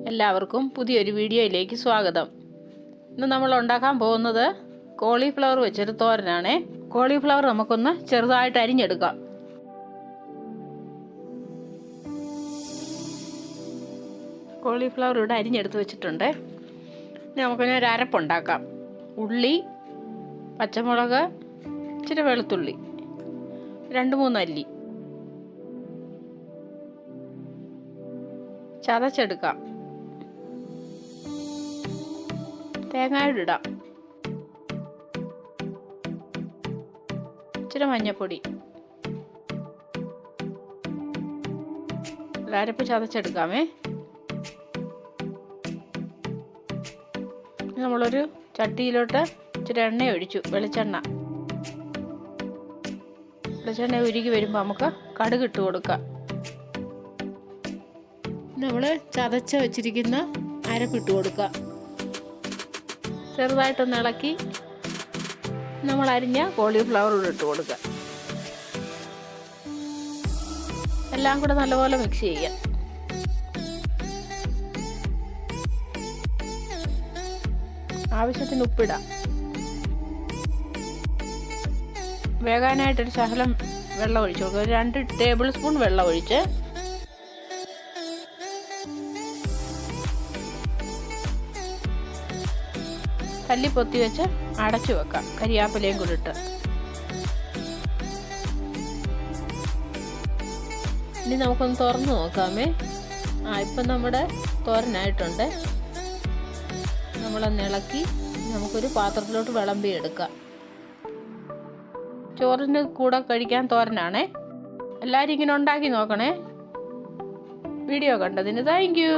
എല്ലാവർക്കും പുതിയൊരു വീഡിയോയിലേക്ക് സ്വാഗതം. ഇന്ന് നമ്മൾ ഉണ്ടാക്കാൻ പോകുന്നത് കോളിഫ്ലവർ വെച്ചൊരു തോരനാണേ. കോളിഫ്ലവർ നമുക്കൊന്ന് ചെറുതായിട്ട് അരിഞ്ഞെടുക്കാം. കോളിഫ്ലവർ ഇവിടെ അരിഞ്ഞെടുത്ത് വെച്ചിട്ടുണ്ട്. ഇനി നമുക്കൊരു അരപ്പുണ്ടാക്കാം. ഉള്ളി, പച്ചമുളക്, ഇച്ചിരി വെളുത്തുള്ളി, 2-3 അല്ലി ചതച്ചെടുക്കാം. തേങ്ങയുടെ ഇടാം, ഇച്ചിരി മഞ്ഞൾപ്പൊടി, അരപ്പ് ചതച്ചെടുക്കാമേ. നമ്മളൊരു ചട്ടിയിലോട്ട് ഇച്ചിരി എണ്ണ ഒഴിച്ചു, വെളിച്ചെണ്ണ ഉരുകി വരുമ്പോൾ നമുക്ക് കടുക് ഇട്ട് കൊടുക്കാം. നമ്മൾ ചതച്ച് വെച്ചിരിക്കുന്ന അരപ്പിട്ട് കൊടുക്കുക. ചെറുതായിട്ടൊന്ന് ഇളക്കി നമ്മൾ അരിഞ്ഞ കോളിഫ്ലവർ ഇട്ട് കൊടുക്കുക. എല്ലാം കൂടെ നല്ലപോലെ മിക്സ് ചെയ്യുക. ആവശ്യത്തിന് ഉപ്പിടാം. വേകാനായിട്ടൊരു ശകലം വെള്ളം ഒഴിച്ച് കൊടുക്കുക. ഒരു 2 ടേബിൾ സ്പൂൺ വെള്ളം ഒഴിച്ച് കല്ലി പൊത്തി വെച്ച് അടച്ചു വെക്കാം. കരിയാപ്പിലയും കൂടി ഇട്ട്. ഇനി നമുക്കൊന്ന് തുറന്ന് നോക്കാമേ. ഇപ്പം നമ്മുടെ തോരനായിട്ടുണ്ട്. നമ്മളൊന്ന് ഇളക്കി നമുക്കൊരു പാത്രത്തിലോട്ട് വിളമ്പി എടുക്കാം. ചോറിന് കൂടെ കഴിക്കാൻ തോരനാണേ. എല്ലാവരും ഇങ്ങനെ ഉണ്ടാക്കി നോക്കണേ. വീഡിയോ കണ്ടതിന് താങ്ക് യു.